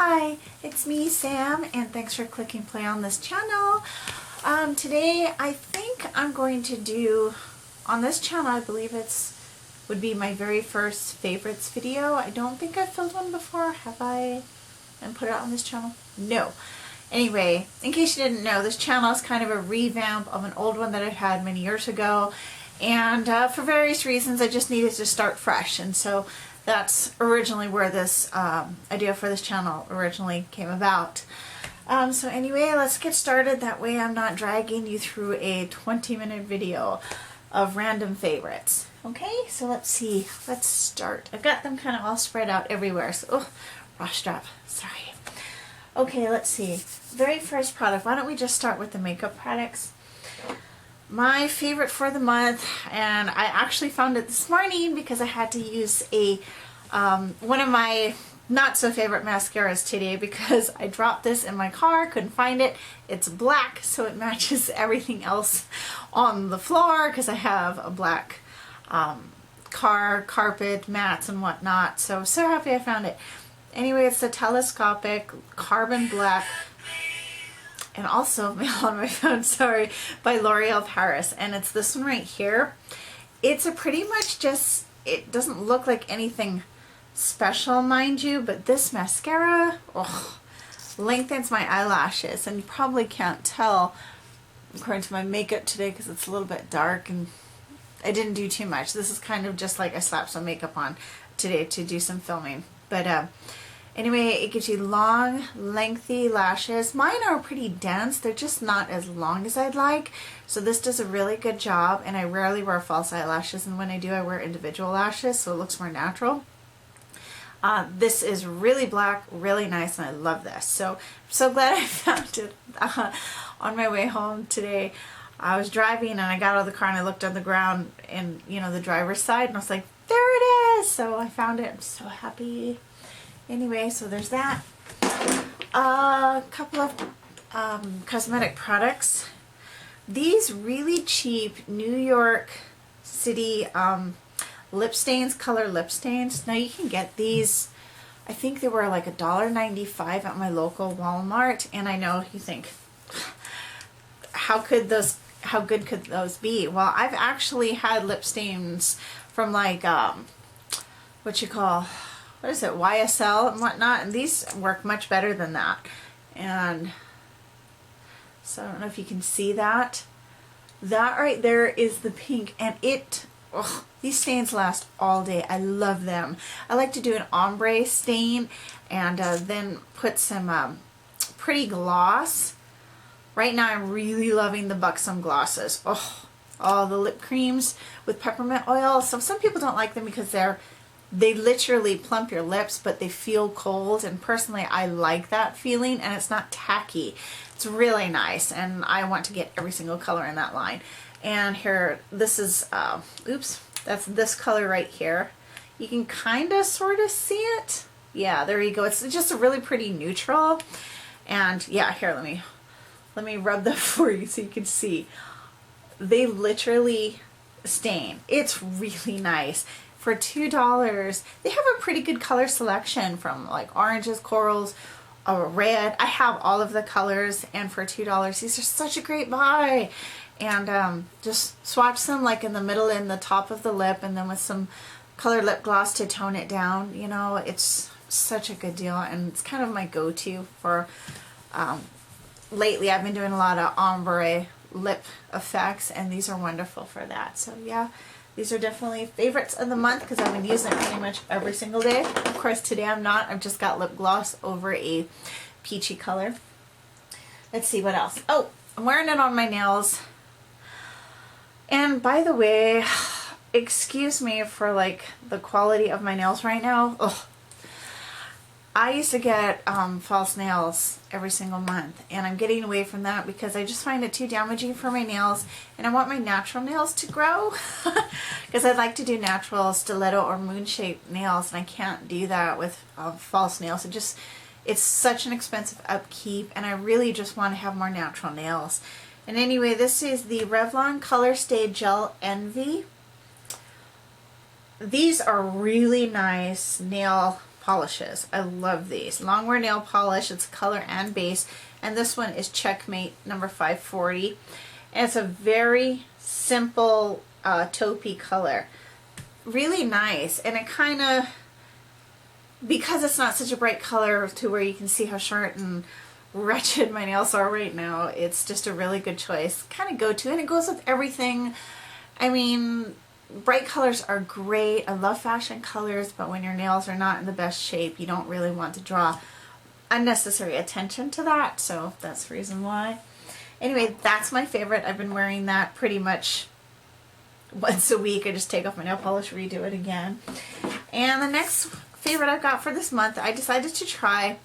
Hi, it's me, Sam, and thanks for clicking play on this channel. Today I think I'm going to do, on this channel, I believe would be my very first favorites video. I don't think I've filmed one before, have I? And put it on this channel? No. Anyway, in case you didn't know, this channel is kind of a revamp of an old one that I had many years ago, and for various reasons I just needed to start fresh, and so that's originally where this idea for this channel originally came about. So anyway, let's get started. That way I'm not dragging you through a 20-minute video of random favorites. Okay, so let's see. Let's start. I've got them kind of all spread out everywhere. So, raw strap. Sorry. Okay, let's see. Very first product. Why don't we just start with the makeup products? My favorite for the month, and I actually found it this morning because I had to use one of my not so favorite mascaras today because I dropped this in my car, couldn't find it. It's black, so it matches everything else on the floor because I have a black car, carpet, mats and whatnot. So happy I found it. Anyway, it's the Telescopic Carbon Black, and also on my phone, sorry, by L'Oreal Paris, and it's this one right here. It's a pretty much just, it doesn't look like anything special, mind you, but this mascara, lengthens my eyelashes, and you probably can't tell according to my makeup today because it's a little bit dark and I didn't do too much. This is kind of just like I slapped some makeup on today to do some filming, but anyway, it gives you long, lengthy lashes. Mine are pretty dense. They're just not as long as I'd like. So this does a really good job, and I rarely wear false eyelashes, and when I do, I wear individual lashes, so it looks more natural. This is really black, really nice, and I love this. So I'm so glad I found it on my way home today. I was driving, and I got out of the car, and I looked on the ground, and the driver's side, and I was like, there it is! So I found it. I'm so happy. Anyway, so there's that. A couple of cosmetic products. These really cheap New York City lip stains, color lip stains. Now you can get these, I think they were like $1.95 at my local Walmart, and I know you think, how good could those be? Well, I've actually had lip stains from like what is it, YSL and whatnot, and these work much better than that. And so I don't know if you can see that. That right there is the pink, and these stains last all day. I love them. I like to do an ombre stain and then put some pretty gloss. Right now I'm really loving the Buxom glosses. All the lip creams with peppermint oil. So some people don't like them because they literally plump your lips, but they feel cold, and personally I like that feeling, and it's not tacky. It's really nice, and I want to get every single color in that line. And here, this is, that's this color right here. You can kind of sort of see it. Yeah, there you go. It's just a really pretty neutral. And yeah, here, let me rub that for you so you can see. They literally stain. It's really nice. For $2, they have a pretty good color selection from like oranges, corals, red. I have all of the colors, and for $2, these are such a great buy. And just swatch some like in the middle and the top of the lip, and then with some colored lip gloss to tone it down. It's such a good deal, and it's kind of my go-to for lately. I've been doing a lot of ombre lip effects, and these are wonderful for that. So yeah, these are definitely favorites of the month because I've been using it pretty much every single day. Of course, today I'm not. I've just got lip gloss over a peachy color. Let's see what else. I'm wearing it on my nails. And by the way, excuse me for like the quality of my nails right now. I used to get false nails every single month, and I'm getting away from that because I just find it too damaging for my nails, and I want my natural nails to grow because I'd like to do natural stiletto or moon-shaped nails, and I can't do that with false nails. It's such an expensive upkeep, and I really just want to have more natural nails. And anyway, this is the Revlon Color Stay Gel Envy. These are really nice nail polishes. I love these. Longwear nail polish. It's color and base. And this one is Checkmate number 540. And it's a very simple taupey color. Really nice. And it kind of, because it's not such a bright color to where you can see how short and wretched my nails are right now, it's just a really good choice. Kind of go to, and it goes with everything. I mean, bright colors are great. I love fashion colors, but when your nails are not in the best shape, you don't really want to draw unnecessary attention to that, so that's the reason why. Anyway, that's my favorite. I've been wearing that pretty much once a week. I just take off my nail polish, redo it again. And the next favorite I've got for this month, I decided to try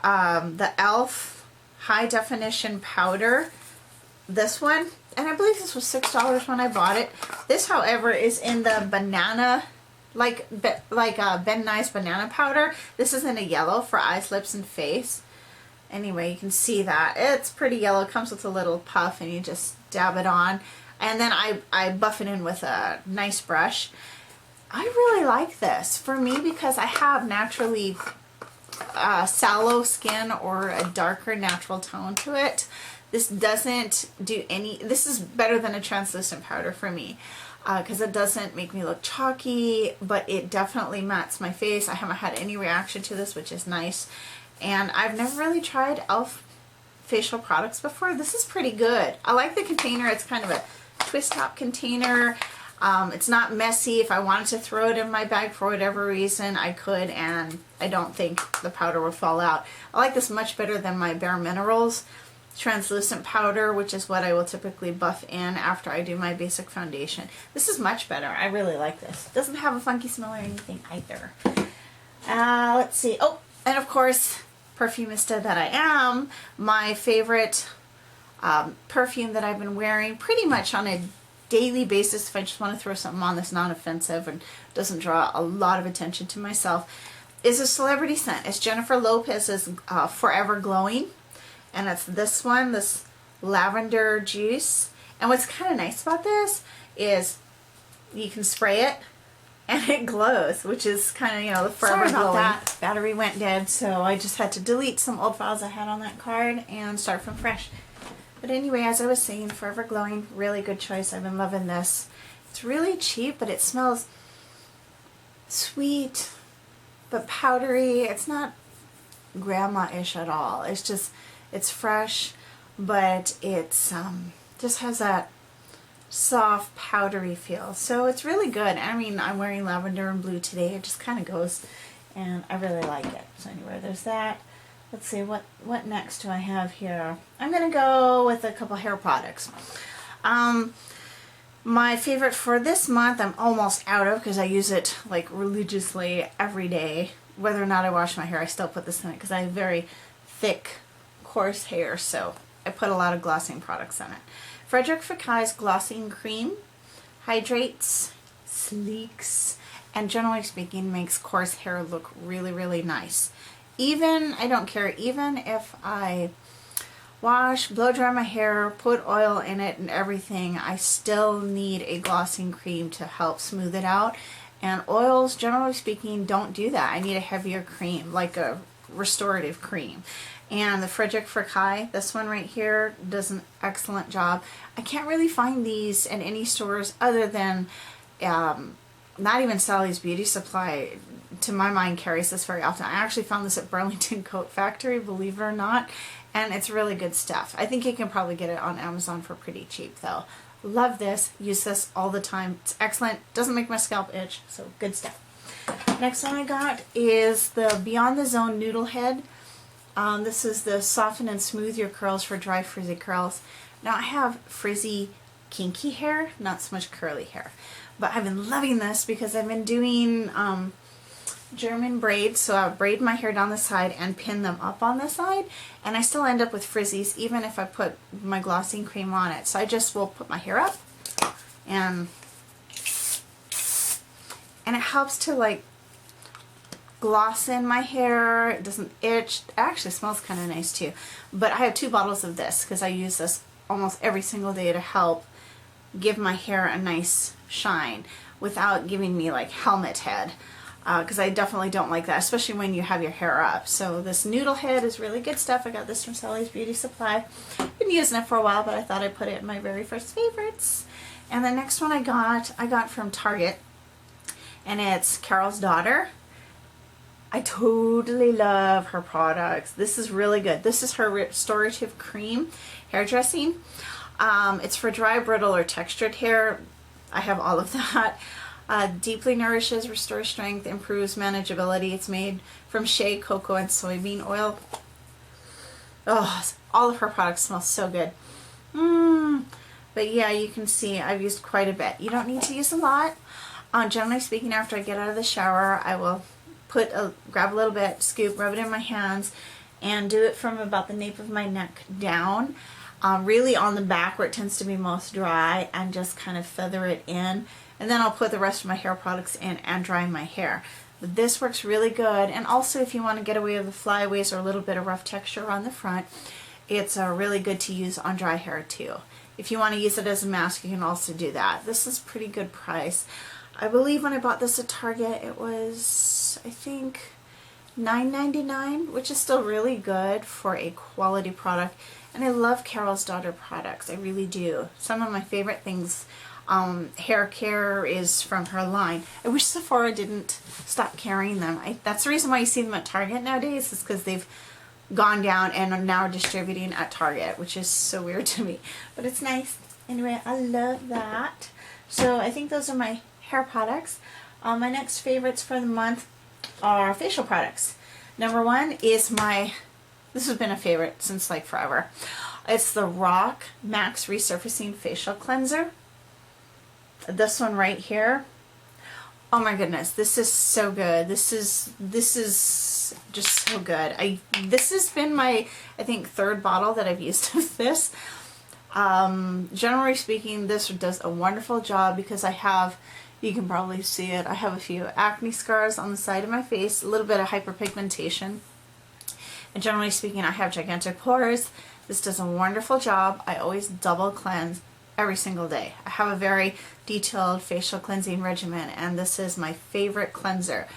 the e.l.f. High Definition Powder. This one, and I believe this was $6 when I bought it. This, however, is in the banana, like Ben Nye's banana powder. This is in a yellow for eyes, lips, and face. Anyway, you can see that. It's pretty yellow. It comes with a little puff, and you just dab it on. And then I buff it in with a nice brush. I really like this for me because I have naturally sallow skin or a darker natural tone to it. This doesn't do any, this is better than a translucent powder for me because it doesn't make me look chalky, but it definitely mattes my face. I haven't had any reaction to this, which is nice. And I've never really tried e.l.f. facial products before. This is pretty good. I like the container. It's kind of a twist top container. It's not messy. If I wanted to throw it in my bag for whatever reason, I could, and I don't think the powder would fall out. I like this much better than my Bare Minerals translucent powder, which is what I will typically buff in after I do my basic foundation. This is much better. I really like this. It doesn't have a funky smell or anything either. Let's see. Oh, and of course, perfumista that I am, my favorite perfume that I've been wearing pretty much on a daily basis if I just want to throw something on that's non-offensive and doesn't draw a lot of attention to myself, is a celebrity scent. It's Jennifer Lopez's Forever Glowing. And it's this one, this lavender juice. And what's kind of nice about this is you can spray it and it glows, which is kind of, you know, the forever glowing. That battery went dead, so I just had to delete some old files I had on that card and start from fresh. But anyway, as I was saying, Forever Glowing, really good choice. I've been loving this. It's really cheap, but it smells sweet, but powdery. It's not grandma-ish at all. It's just, it's fresh, but it's just has that soft, powdery feel. So it's really good. I mean, I'm wearing lavender and blue today. It just kind of goes, and I really like it. So anyway, there's that. Let's see, what next do I have here? I'm going to go with a couple hair products. My favorite for this month, I'm almost out of because I use it like religiously every day. Whether or not I wash my hair, I still put this in it because I have very thick, coarse hair, so I put a lot of glossing products in it. Frederic Fekai's Glossing Cream hydrates, sleeks, and generally speaking makes coarse hair look really, really nice. Even, I don't care, even if I wash, blow dry my hair, put oil in it and everything, I still need a glossing cream to help smooth it out. And oils, generally speaking, don't do that. I need a heavier cream, like a restorative cream. And the Frederic Fekkai, this one right here, does an excellent job. I can't really find these in any stores other than not even Sally's Beauty Supply, to my mind, carries this very often. I actually found this at Burlington Coat Factory, believe it or not, and it's really good stuff. I think you can probably get it on Amazon for pretty cheap though. Love this, use this all the time. It's excellent, doesn't make my scalp itch, so good stuff. Next one I got is the Beyond the Zone Noodlehead. This is the Soften and Smooth Your Curls for Dry Frizzy Curls. Now I have frizzy, kinky hair, not so much curly hair. But I've been loving this because I've been doing German braids, so I braid my hair down the side and pin them up on the side, and I still end up with frizzies even if I put my glossing cream on it. So I just will put my hair up, and it helps to like gloss in my hair. It doesn't itch. It actually smells kind of nice too. But I have 2 bottles of this because I use this almost every single day to help give my hair a nice shine without giving me like helmet head. because I definitely don't like that, especially when you have your hair up. So this Noodlehead is really good stuff. I got this from Sally's Beauty Supply. Been using it for a while, but I thought I'd put it in my very first favorites. And the next one I got from Target, and it's Carol's Daughter. I totally love her products. This is really good. This is her restorative cream hairdressing. It's for dry, brittle, or textured hair. I have all of that. Deeply nourishes, restores strength, improves manageability. It's made from shea, cocoa, and soybean oil. Oh, all of her products smell so good. But yeah, you can see I've used quite a bit. You don't need to use a lot. Generally speaking, after I get out of the shower, I will grab a little bit, scoop, rub it in my hands, and do it from about the nape of my neck down, really on the back where it tends to be most dry, and just kind of feather it in. And then I'll put the rest of my hair products in and dry my hair. But this works really good. And also, if you want to get away with the flyaways or a little bit of rough texture on the front, it's really good to use on dry hair too. If you want to use it as a mask, you can also do that. This is pretty good price. I believe when I bought this at Target, it was, I think, $9.99, which is still really good for a quality product. And I love Carol's Daughter products. I really do. Some of my favorite things, hair care, is from her line. I wish Sephora didn't stop carrying them. That's the reason why you see them at Target nowadays, is because they've gone down and are now distributing at Target, which is so weird to me. But it's nice. Anyway, I love that. So I think those are my hair products. My next favorites for the month are facial products. Number one is this has been a favorite since like forever. It's the Rock Max Resurfacing Facial Cleanser. This one right here. Oh my goodness, this is so good. This is just so good. This has been my, I think, third bottle that I've used of this. Generally speaking, this does a wonderful job because you can probably see it, I have a few acne scars on the side of my face, a little bit of hyperpigmentation. And generally speaking, I have gigantic pores. This does a wonderful job. I always double cleanse every single day. I have a very detailed facial cleansing regimen, and this is my favorite cleanser.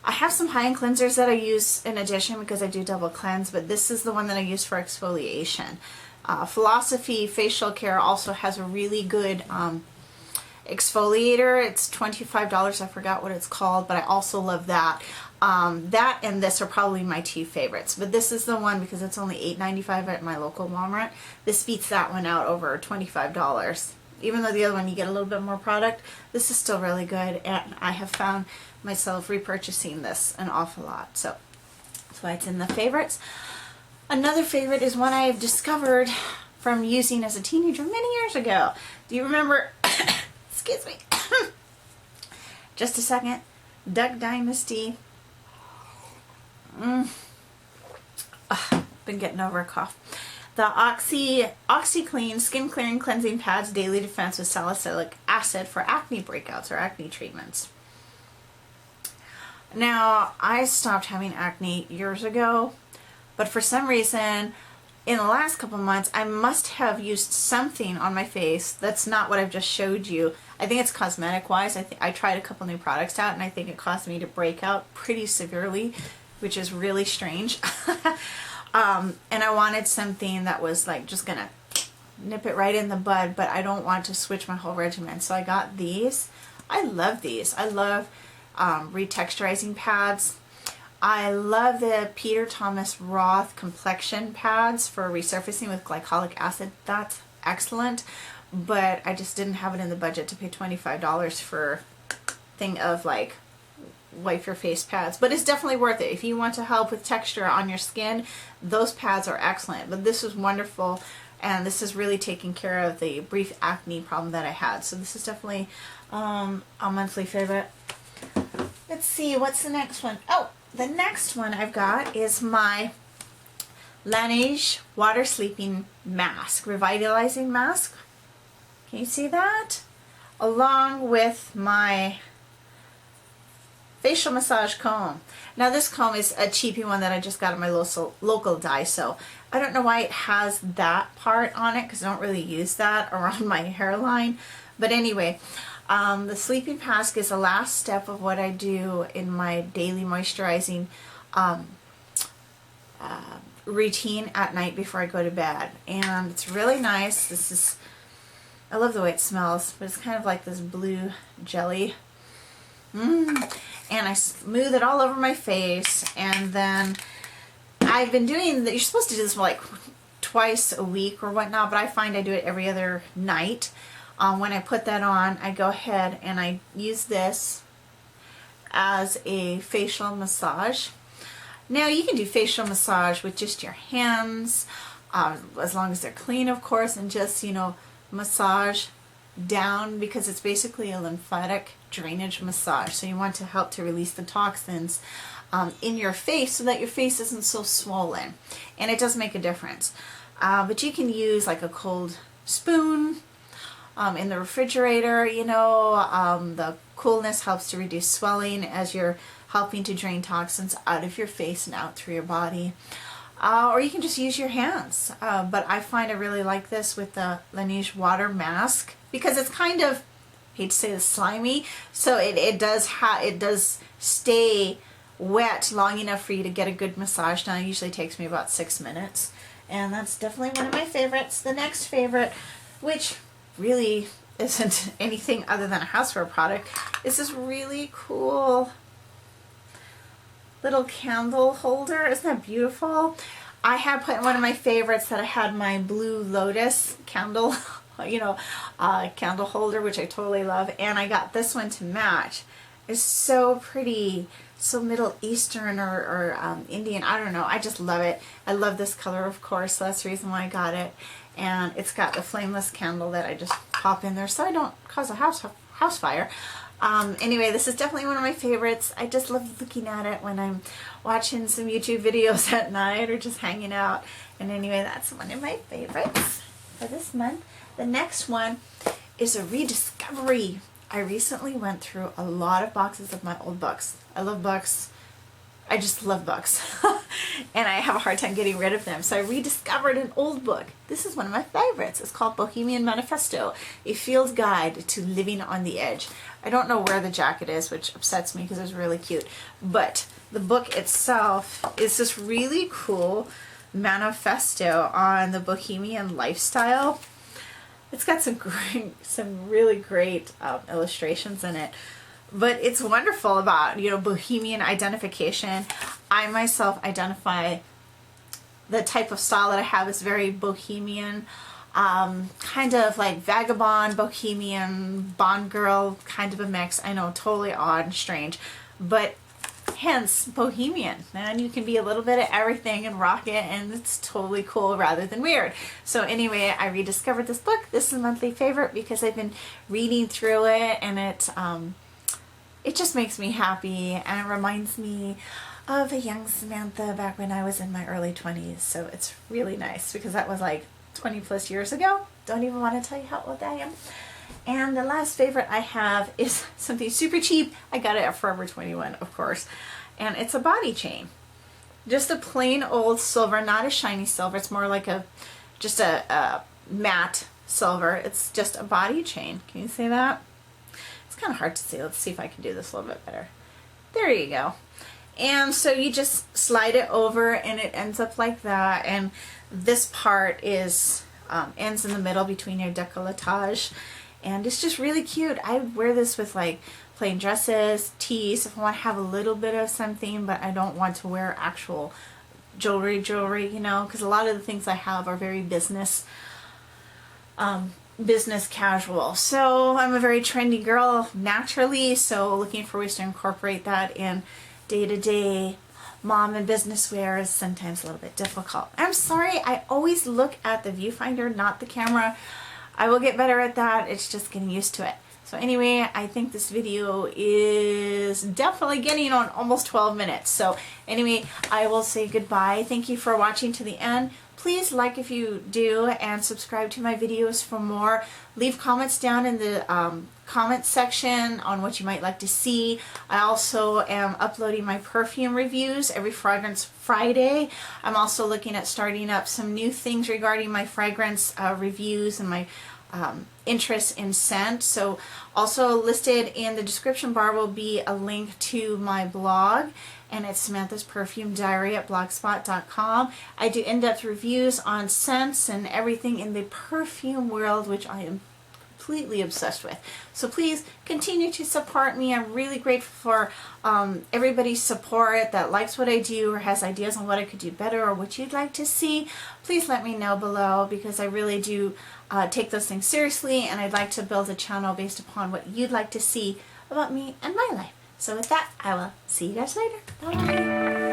I have some high-end cleansers that I use in addition because I do double cleanse, but this is the one that I use for exfoliation. Philosophy Facial Care also has a really good exfoliator. It's $25. I forgot what it's called, but I also love that. That and this are probably my two favorites, but this is the one because it's only $8.95 at my local Walmart. This beats that one out over $25. Even though the other one you get a little bit more product, this is still really good, and I have found myself repurchasing this an awful lot. So that's why it's in the favorites. Another favorite is one I have discovered from using as a teenager many years ago. Do you remember? Excuse me. Just a second. Duck Dynasty. Been getting over a cough. The OxyClean Skin Clearing Cleansing Pads Daily Defense with Salicylic Acid for acne breakouts or acne treatments. Now, I stopped having acne years ago, but for some reason, in the last couple months, I must have used something on my face that's not what I've just showed you. I think it's cosmetic-wise. I tried a couple new products out, and I think it caused me to break out pretty severely, which is really strange. And I wanted something that was like just gonna nip it right in the bud, but I don't want to switch my whole regimen. So I got these. I love these. I love retexturizing pads. I love the Peter Thomas Roth complexion pads for resurfacing with glycolic acid. That's excellent, but I just didn't have it in the budget to pay $25 for a thing of like wipe your face pads. But it's definitely worth it. If you want to help with texture on your skin, those pads are excellent. But this is wonderful, and this is really taking care of the brief acne problem that I had. So this is definitely a monthly favorite. Let's see, what's the next one? Oh, the next one I've got is my Laneige Water Sleeping Mask, Revitalizing Mask. Can you see that? Along with my facial massage comb. Now this comb is a cheapy one that I just got at my local Daiso. I don't know why it has that part on it because I don't really use that around my hairline. But anyway, The sleeping mask is the last step of what I do in my daily moisturizing routine at night before I go to bed. And it's really nice. I love the way it smells, but it's kind of like this blue jelly. And I smooth it all over my face, and then I've been doing that. You're supposed to do this like twice a week or whatnot, but I find I do it every other night. When I put that on, I go ahead and I use this as a facial massage. Now you can do facial massage with just your hands, as long as they're clean, of course, and just, you know, massage down, because it's basically a lymphatic drainage massage. So you want to help to release the toxins in your face so that your face isn't so swollen, and it does make a difference. But you can use like a cold spoon in the refrigerator, you know. The coolness helps to reduce swelling as you're helping to drain toxins out of your face and out through your body. Or you can just use your hands. But I find I really like this with the Laneige water mask, because it's kind of, I hate to say this, slimy, so it does stay wet long enough for you to get a good massage done. It usually takes me about 6 minutes, and that's definitely one of my favorites. The next favorite, which really isn't anything other than a houseware product, is this really cool little candle holder. Isn't that beautiful? I have put in one of my favorites that I had my Blue Lotus candle, you know, candle holder, which I totally love, and I got this one to match. It's so pretty, so Middle Eastern or Indian, I don't know, I just love it. I love this color, of course, so that's the reason why I got it. And it's got the flameless candle that I just pop in there so I don't cause a house fire. Anyway, this is definitely one of my favorites. I just love looking at it when I'm watching some YouTube videos at night or just hanging out. And anyway, that's one of my favorites for this month. The next one is a rediscovery. I recently went through a lot of boxes of my old books. I love books. I just love books. And I have a hard time getting rid of them. So I rediscovered an old book. This is one of my favorites. It's called Bohemian Manifesto, A Field Guide to Living on the Edge. I don't know where the jacket is, which upsets me because it's really cute. But the book itself is this really cool manifesto on the Bohemian lifestyle. It's got some really great illustrations in it. But it's wonderful about, you know, Bohemian identification. I myself identify the type of style that I have is very Bohemian, kind of like vagabond, Bohemian, Bond girl, kind of a mix. I know, totally odd and strange, but hence Bohemian. And you can be a little bit of everything and rock it, and it's totally cool rather than weird. So anyway, I rediscovered this book. This is a monthly favorite because I've been reading through it, and it just makes me happy, and it reminds me of a young Samantha back when I was in my early 20s. So it's really nice because that was like 20 plus years ago. Don't even want to tell you how old I am. And the last favorite I have is something super cheap. I got it at Forever 21, of course. And it's a body chain. Just a plain old silver, not a shiny silver. It's more like just a matte silver. It's just a body chain. Can you see that? Kind of hard to see. Let's see if I can do this a little bit better. There you go. And so you just slide it over and it ends up like that, and this part is ends in the middle between your décolletage, and it's just really cute. I wear this with like plain dresses, tees, if I want to have a little bit of something, but I don't want to wear actual jewelry, you know, because a lot of the things I have are very business casual. So I'm a very trendy girl naturally, so looking for ways to incorporate that in day-to-day mom and business wear is sometimes a little bit difficult. I'm sorry, I always look at the viewfinder, not the camera. I will get better at that. It's just getting used to it. So anyway, I think this video is definitely getting on almost 12 minutes. So anyway, I will say goodbye. Thank you for watching to the end. Please like if you do, and subscribe to my videos for more. Leave comments down in the comment section on what you might like to see. I also am uploading my perfume reviews every Fragrance Friday. I'm also looking at starting up some new things regarding my fragrance reviews and my interest in scent. So also listed in the description bar will be a link to my blog, and it's Samantha's Perfume Diary at blogspot.com. I do in-depth reviews on scents and everything in the perfume world, which I am completely obsessed with. So please continue to support me. I'm really grateful for everybody's support that likes what I do or has ideas on what I could do better or what you'd like to see. Please let me know below, because I really do take those things seriously, and I'd like to build a channel based upon what you'd like to see about me and my life. So with that, I will see you guys later. Bye.